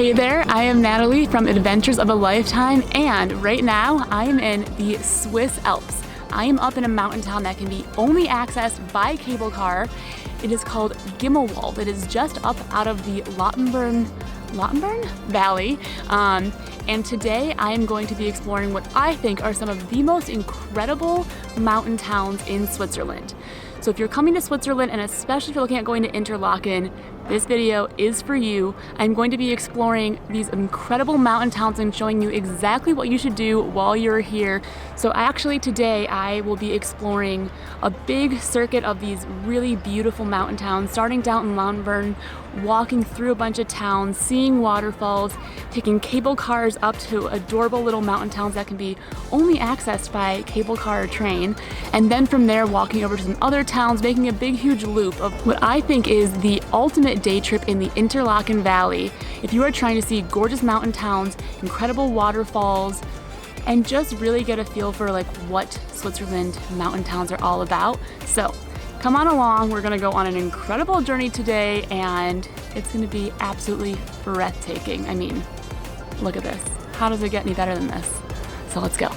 Hey there, I am Natalie from Adventures of a Lifetime, and right now I am in the Swiss Alps. I am up in a mountain town that can be only accessed by cable car. It is called Gimmelwald. It is just up out of the Lautenbahn Valley. And today I am going to be exploring what I think are some of the most incredible mountain towns in Switzerland. So if you're coming to Switzerland, and especially if you're looking at going to Interlaken, this video is for you. I'm going to be exploring these incredible mountain towns and showing you exactly what you should do while you're here. So actually today I will be exploring a big circuit of these really beautiful mountain towns, starting down in Lautenbahn, walking through a bunch of towns, seeing waterfalls, taking cable cars up to adorable little mountain towns that can be only accessed by cable car or train, and then from there walking over to some other towns, making a big huge loop of what I think is the ultimate day trip in the Interlaken Valley. If you are trying to see gorgeous mountain towns, incredible waterfalls, and just really get a feel for like what Switzerland mountain towns are all about. So come on along, we're gonna go on an incredible journey today, and it's gonna be absolutely breathtaking. I mean, look at this. How does it get any better than this? So let's go.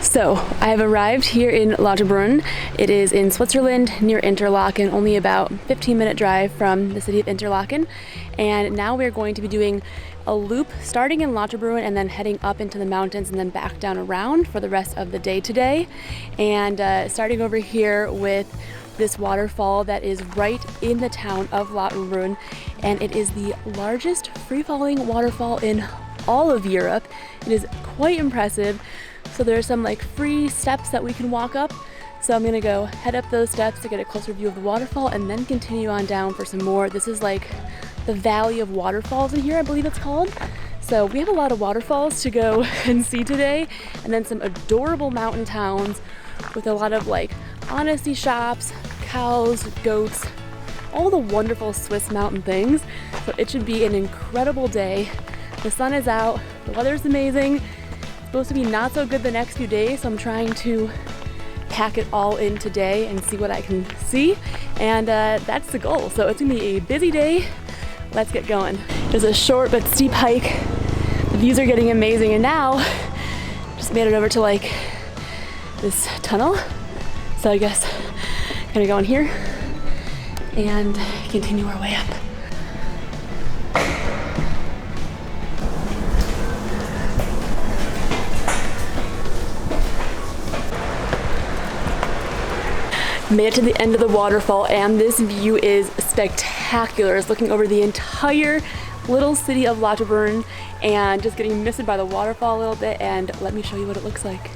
So I have arrived here in Lautenbahn. It is in Switzerland near Interlaken, only about 15-minute drive from the city of Interlaken. And now we're going to be doing a loop starting in Lautenbahn and then heading up into the mountains and then back down around for the rest of the day today. And starting over here with this waterfall that is right in the town of Lautenbahn, and it is the largest free-falling waterfall in all of Europe. It is quite impressive. So there's some like free steps that we can walk up. So I'm gonna go head up those steps to get a closer view of the waterfall and then continue on down for some more. This is like the Valley of Waterfalls in here, I believe it's called. So we have a lot of waterfalls to go and see today, and then some adorable mountain towns with a lot of like honesty shops, cows, goats, all the wonderful Swiss mountain things. So it should be an incredible day. The sun is out, the weather's amazing. Supposed to be not so good the next few days, so I'm trying to pack it all in today and see what I can see, and that's the goal. So it's gonna be a busy day. Let's get going. There's a short but steep hike. The views are getting amazing, and now just made it over to like this tunnel. So I guess I'm gonna go in here and continue our way up. Made it to the end of the waterfall, and this view is spectacular. It's looking over the entire little city of Lautenbahn and just getting misted by the waterfall a little bit, and let me show you what it looks like.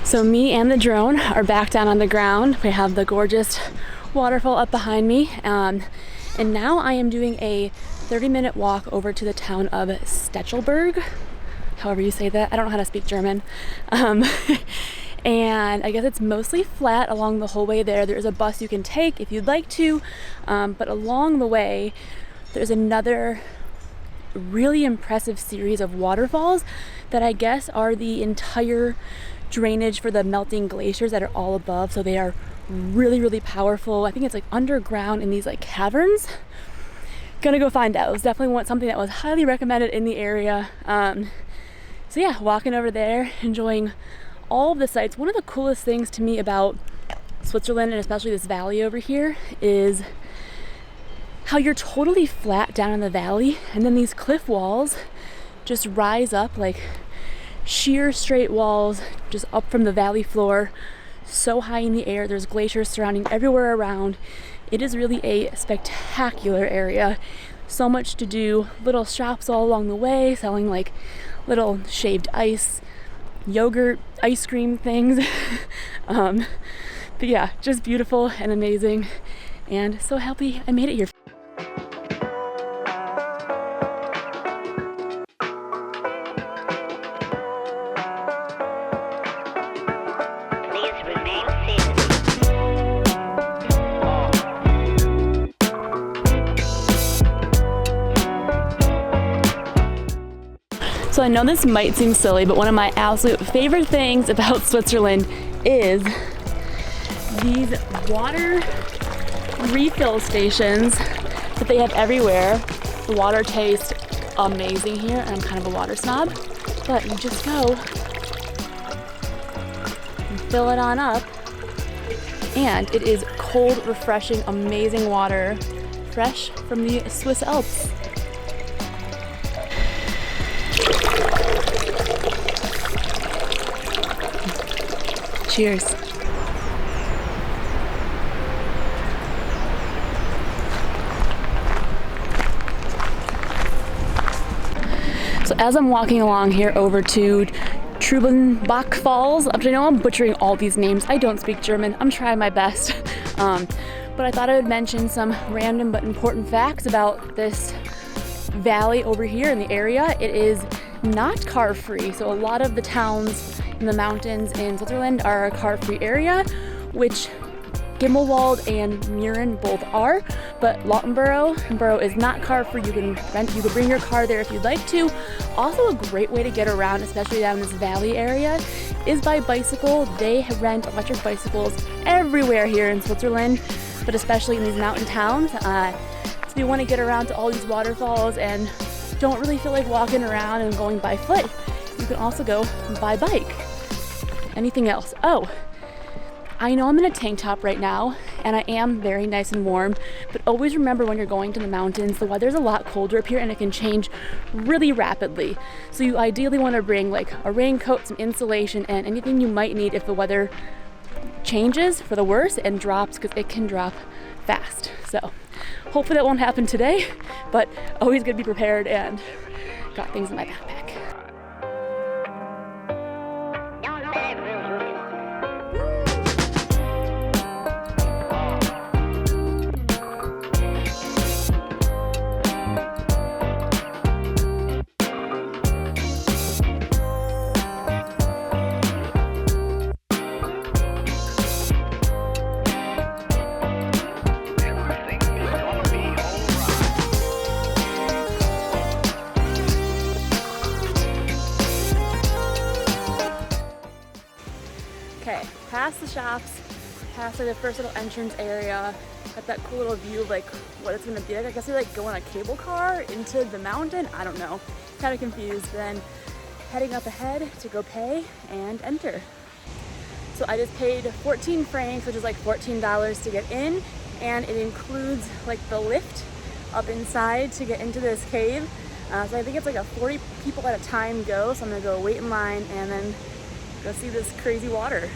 So me and the drone are back down on the ground. We have the gorgeous waterfall up behind me. And now I am doing a 30-minute walk over to the town of Stechelberg, however you say that. I don't know how to speak German. And I guess it's mostly flat along the whole way there. There's a bus you can take if you'd like to, but along the way there's another really impressive series of waterfalls that I guess are the entire drainage for the melting glaciers that are all above. So they are really, really powerful. I think it's like underground in these like caverns. Gonna go find out. It was definitely something that was highly recommended in the area. So yeah, walking over there, enjoying all of the sights. One of the coolest things to me about Switzerland, and especially this valley over here, is how you're totally flat down in the valley, and then these cliff walls just rise up like sheer straight walls just up from the valley floor, so high in the air. There's glaciers surrounding everywhere around. It is really a spectacular area. So much to do, little shops all along the way selling like little shaved ice, yogurt, ice cream things. But yeah, just beautiful and amazing, and so happy I made it here. So I know this might seem silly, but one of my absolute favorite things about Switzerland is these water refill stations that they have everywhere. The water tastes amazing here, and I'm kind of a water snob, but you just go and fill it on up, and it is cold, refreshing, amazing water, fresh from the Swiss Alps. Cheers. So as I'm walking along here over to Trubenbach Falls, I know I'm butchering all these names. I don't speak German. I'm trying my best. But I thought I would mention some random but important facts about this valley over here in the area. It is not car-free. So a lot of the towns in the mountains in Switzerland are a car-free area, which Gimmelwald and Mürren both are, but Lautenborough is not car-free. You could bring your car there if you'd like to. Also a great way to get around, especially down this valley area, is by bicycle. They rent electric bicycles everywhere here in Switzerland, but especially in these mountain towns. So if you want to get around to all these waterfalls and don't really feel like walking around and going by foot, you can also go by bike. Anything else? Oh, I know I'm in a tank top right now, and I am very nice and warm, but always remember when you're going to the mountains, the weather's a lot colder up here and it can change really rapidly. So you ideally want to bring like a raincoat, some insulation, and anything you might need if the weather changes for the worse and drops, because it can drop fast. So hopefully that won't happen today, but always good to be prepared, and got things in my backpack. Okay, past the shops, past the first little entrance area, got that cool little view of like what it's gonna be like. I guess we like go on a cable car into the mountain. I don't know, kind of confused. Then heading up ahead to go pay and enter. So I just paid 14 francs, which is like $14 to get in, and it includes like the lift up inside to get into this cave. So I think it's like a 40 people at a time go. So I'm gonna go wait in line and then go see this crazy water.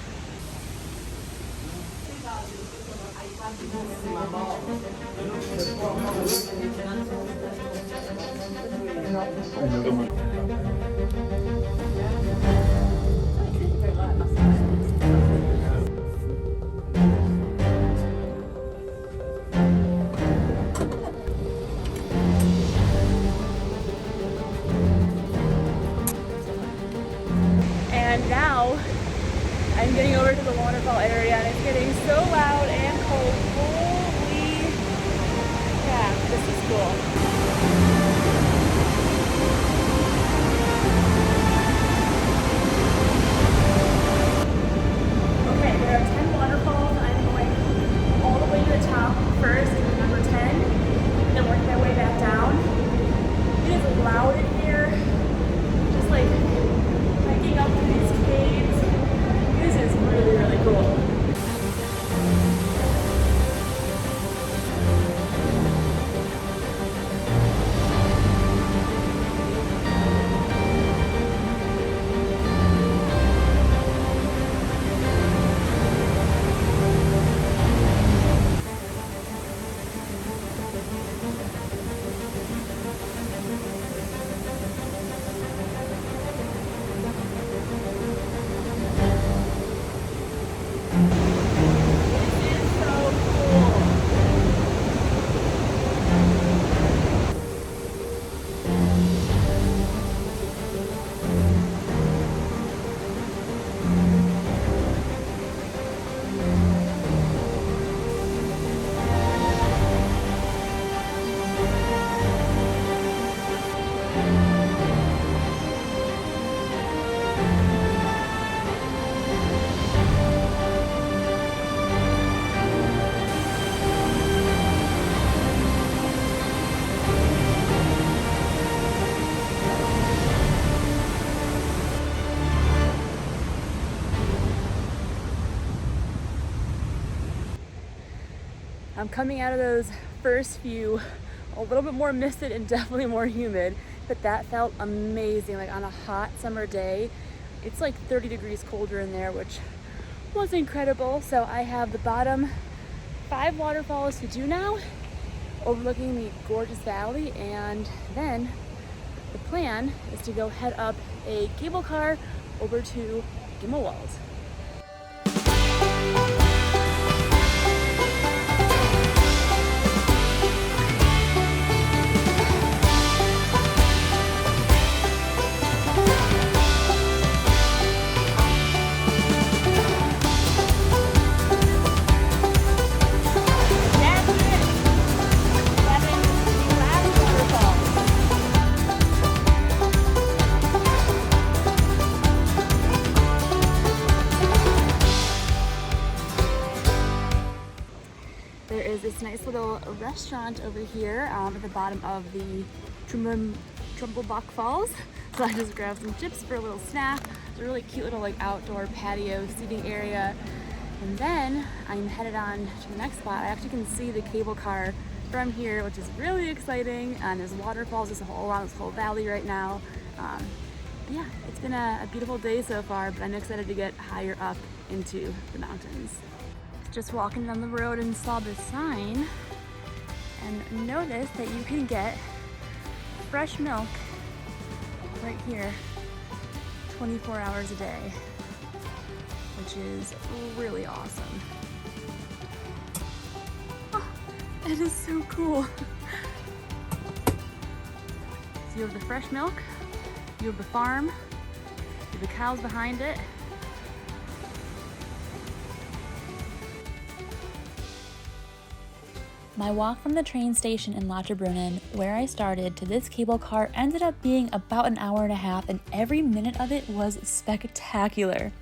And now I'm gonna over to the waterfall area and it's getting so loud and cold. Holy crap, this is cool. Okay, there are 10 waterfalls. I'm going all the way to the top first, number 10, and then working my way back down. It is loud in here, just like hiking up through these caves. This is really, really cool. I'm coming out of those first few a little bit more misted and definitely more humid, but that felt amazing. Like on a hot summer day, it's like 30 degrees colder in there, which was incredible. So I have the bottom 5 waterfalls to do now, overlooking the gorgeous valley, and then the plan is to go head up a cable car over to Gimmelwald. This nice little restaurant over here at the bottom of the Trumbullbach Falls. So I just grabbed some chips for a little snack. It's a really cute little like outdoor patio seating area. And then I'm headed on to the next spot. I actually can see the cable car from here, which is really exciting. And there's waterfalls just all around this whole valley right now. But yeah, it's been a beautiful day so far, but I'm excited to get higher up into the mountains. Just walking down the road and saw this sign and noticed that you can get fresh milk right here 24 hours a day, which is really awesome. Oh, it is so cool. So you have the fresh milk, you have the farm, you have the cows behind it. My walk from the train station in Lauterbrunnen, where I started, to this cable car ended up being about an hour and a half, and every minute of it was spectacular.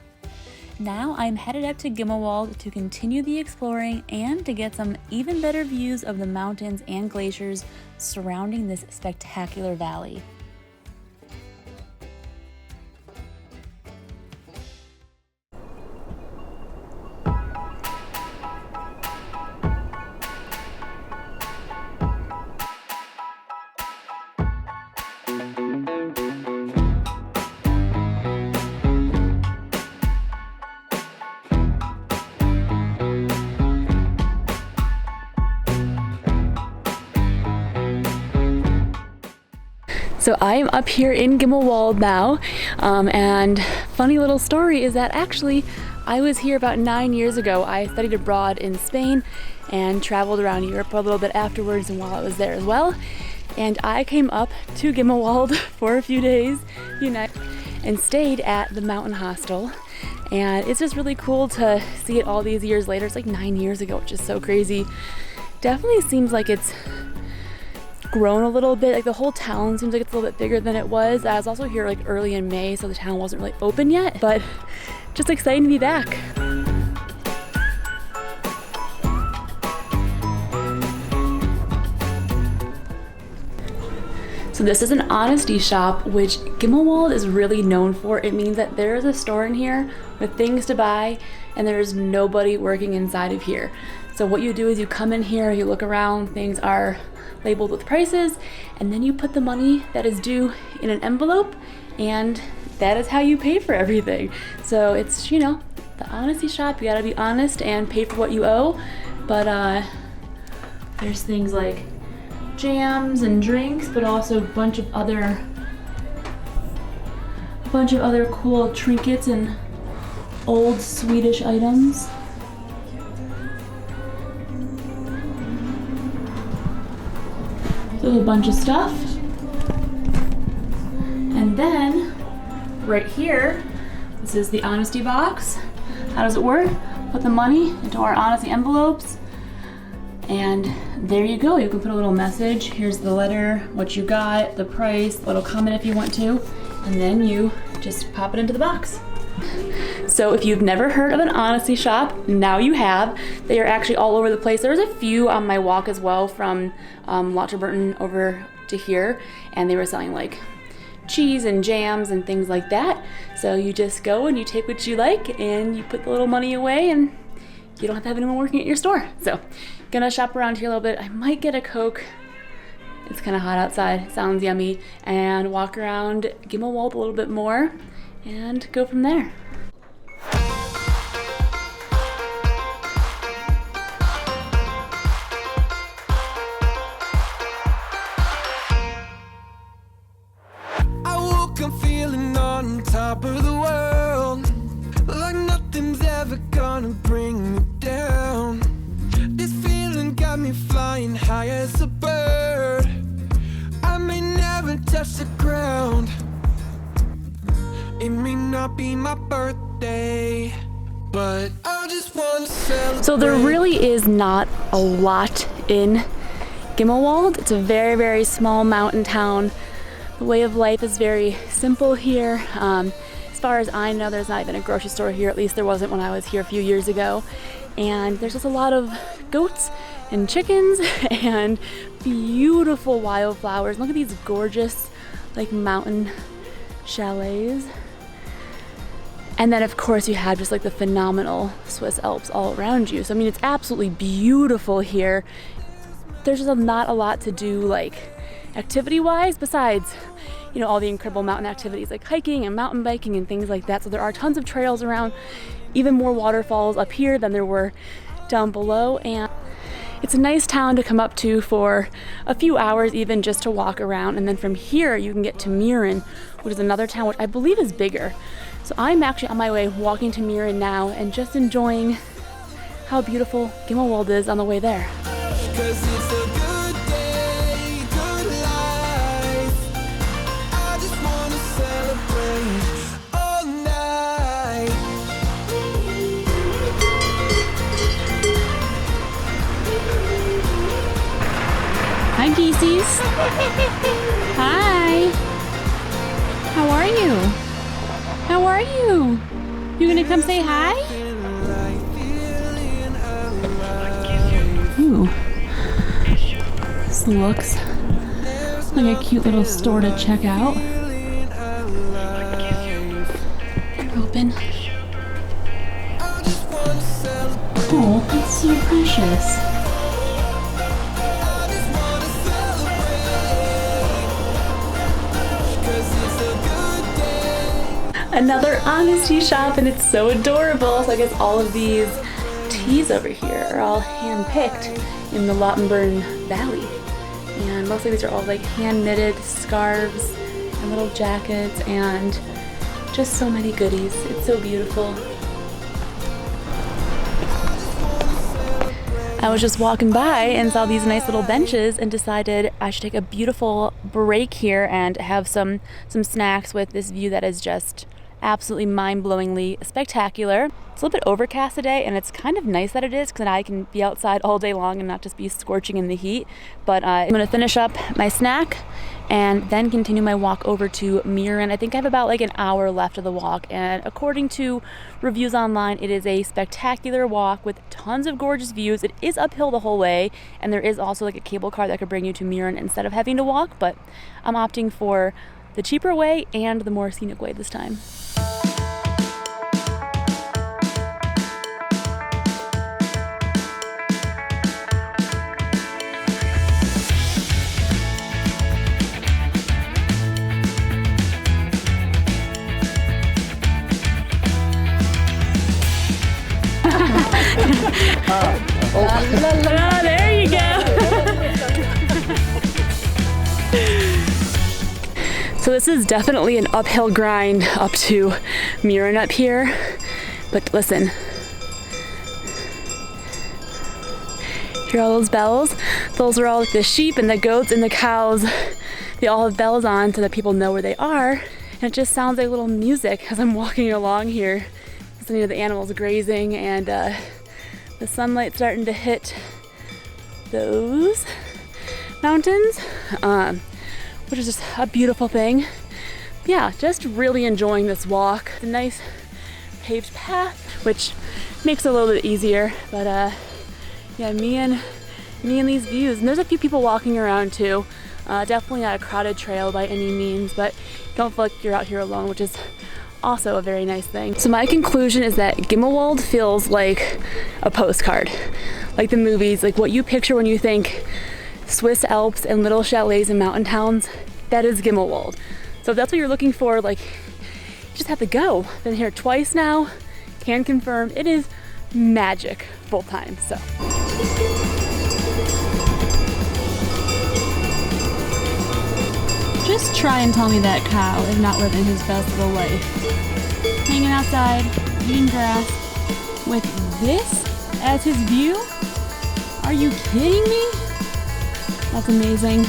Now I'm headed up to Gimmelwald to continue the exploring and to get some even better views of the mountains and glaciers surrounding this spectacular valley. So I'm up here in Gimmelwald now, and funny little story is that actually I was here about 9 years ago. I studied abroad in Spain and traveled around Europe a little bit afterwards and while I was there as well. And I came up to Gimmelwald for a few days, a few nights, and stayed at the mountain hostel. And it's just really cool to see it all these years later. It's like 9 years ago, which is so crazy. Definitely seems like it's grown a little bit. Like the whole town seems like it's a little bit bigger than it was. I was also here like early in May, so the town wasn't really open yet, but just exciting to be back. So this is an honesty shop, which Gimmelwald is really known for. It means that there is a store in here with things to buy and there's nobody working inside of here. So what you do is you come in here, you look around, things are labeled with prices, and then you put the money that is due in an envelope, and that is how you pay for everything. So it's, you know, the honesty shop. You gotta be honest and pay for what you owe. But there's things like jams and drinks, but also a bunch of other cool trinkets and old Swedish items. So a bunch of stuff. And then right here, this is the honesty box. How does it work? Put the money into our honesty envelopes, and there you go. You can put a little message. Here's the letter, what you got, the price, a little comment if you want to, and then you just pop it into the box. So if you've never heard of an honesty shop, now you have. They are actually all over the place. There's a few on my walk as well from Lauterburton over to here, and they were selling like cheese and jams and things like that. So you just go and you take what you like and you put the little money away, and you don't have to have anyone working at your store. So gonna shop around here a little bit. I might get a Coke. It's kind of hot outside. Sounds yummy. And walk around Gimmelwald a little bit more and go from there. I'm feeling on top of the world, like nothing's ever gonna bring me down. This feeling got me flying high as a bird. I may never touch the ground. It may not be my birthday, but I just want to celebrate. So there really is not a lot in Gimmelwald. It's a very, very small mountain town. The way of life is very simple here. As far as I know, there's not even a grocery store here. At least there wasn't when I was here a few years ago. And there's just a lot of goats and chickens and beautiful wildflowers. Look at these gorgeous like mountain chalets. And then of course you have just like the phenomenal Swiss Alps all around you. So I mean, it's absolutely beautiful here. There's just not a lot to do like activity-wise, besides, you know, all the incredible mountain activities like hiking and mountain biking and things like that. So there are tons of trails around, even more waterfalls up here than there were down below. And it's a nice town to come up to for a few hours, even just to walk around. And then from here, you can get to Miren, which is another town, which I believe is bigger. So I'm actually on my way walking to Miren now and just enjoying how beautiful Gimmelwald is on the way there. Hi, geesies. Hi. How are you? How are you? You gonna come say hi? Ooh. This looks like a cute little store to check out. They're open. Oh, that's so precious. Another honesty shop, and it's so adorable. So I guess all of these teas over here are all hand-picked in the Lauterburn Valley. And mostly these are all like hand-knitted scarves and little jackets and just so many goodies. It's so beautiful. I was just walking by and saw these nice little benches and decided I should take a beautiful break here and have some snacks with this view that is just absolutely mind-blowingly spectacular. It's a little bit overcast today, and it's kind of nice that it is, because I can be outside all day long and not just be scorching in the heat. But I'm gonna finish up my snack and then continue my walk over to Mirren. I think I have about like an hour left of the walk, and according to reviews online, it is a spectacular walk with tons of gorgeous views. It is uphill the whole way, and there is also like a cable car that could bring you to Mirren instead of having to walk, but I'm opting for the cheaper way and the more scenic way this time. There you go. So this is definitely an uphill grind up to Mirren up here, but listen. Hear all those bells? Those are all like the sheep and the goats and the cows. They all have bells on so that people know where they are, and it just sounds like little music as I'm walking along here, listening to the animals grazing, and the sunlight starting to hit those mountains, which is just a beautiful thing. Yeah, just really enjoying this walk. It's a nice paved path, which makes it a little bit easier, but yeah, me and these views. And there's a few people walking around too. Definitely not a crowded trail by any means, but you don't feel like you're out here alone, which is also a very nice thing. So my conclusion is that Gimmelwald feels like a postcard, like the movies, like what you picture when you think Swiss Alps and little chalets and mountain towns. That is Gimmelwald. So if that's what you're looking for, like, you just have to go. Been here twice now, can confirm it is magic both times. So just try and tell me that cow is not living his best little life. Hanging outside, eating grass, with this as his view? Are you kidding me? That's amazing.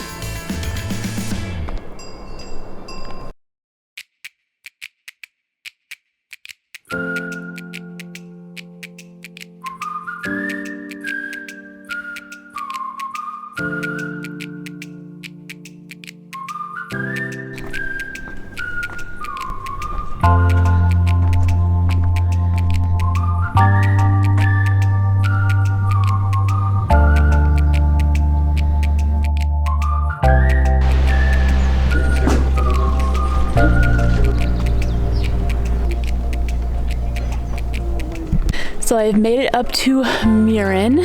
So I've made it up to Mirren,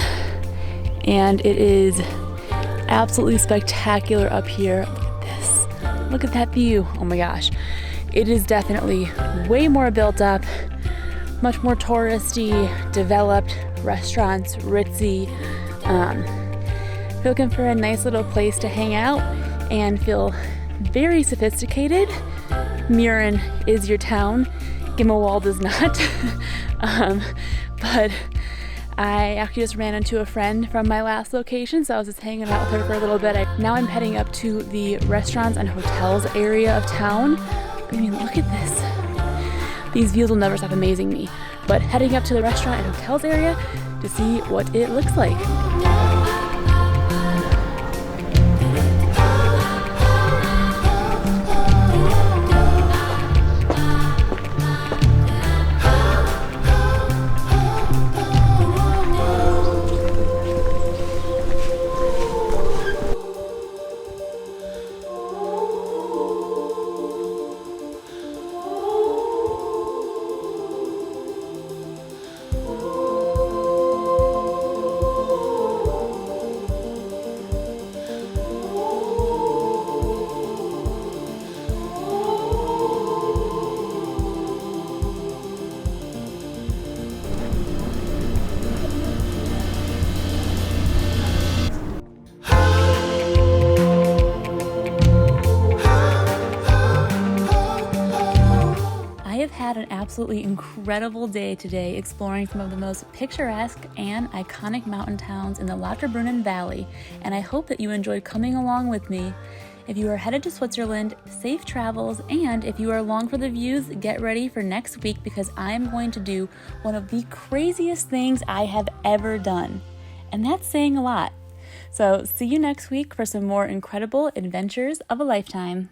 and it is absolutely spectacular up here. Look at this. Look at that view. Oh my gosh. It is definitely way more built up, much more touristy, developed, restaurants, ritzy. If you're looking for a nice little place to hang out and feel very sophisticated, Mirren is your town. Gimmelwald is not. But I actually just ran into a friend from my last location, so I was just hanging out with her for a little bit. Now I'm heading up to the restaurants and hotels area of town. I mean, look at this. These views will never stop amazing me. But heading up to the restaurant and hotels area to see what it looks like. Had an absolutely incredible day today exploring some of the most picturesque and iconic mountain towns in the Lauterbrunnen Valley, and I hope that you enjoyed coming along with me. If you are headed to Switzerland, safe travels, and if you are along for the views, get ready for next week because I am going to do one of the craziest things I have ever done. And that's saying a lot. So see you next week for some more incredible adventures of a lifetime.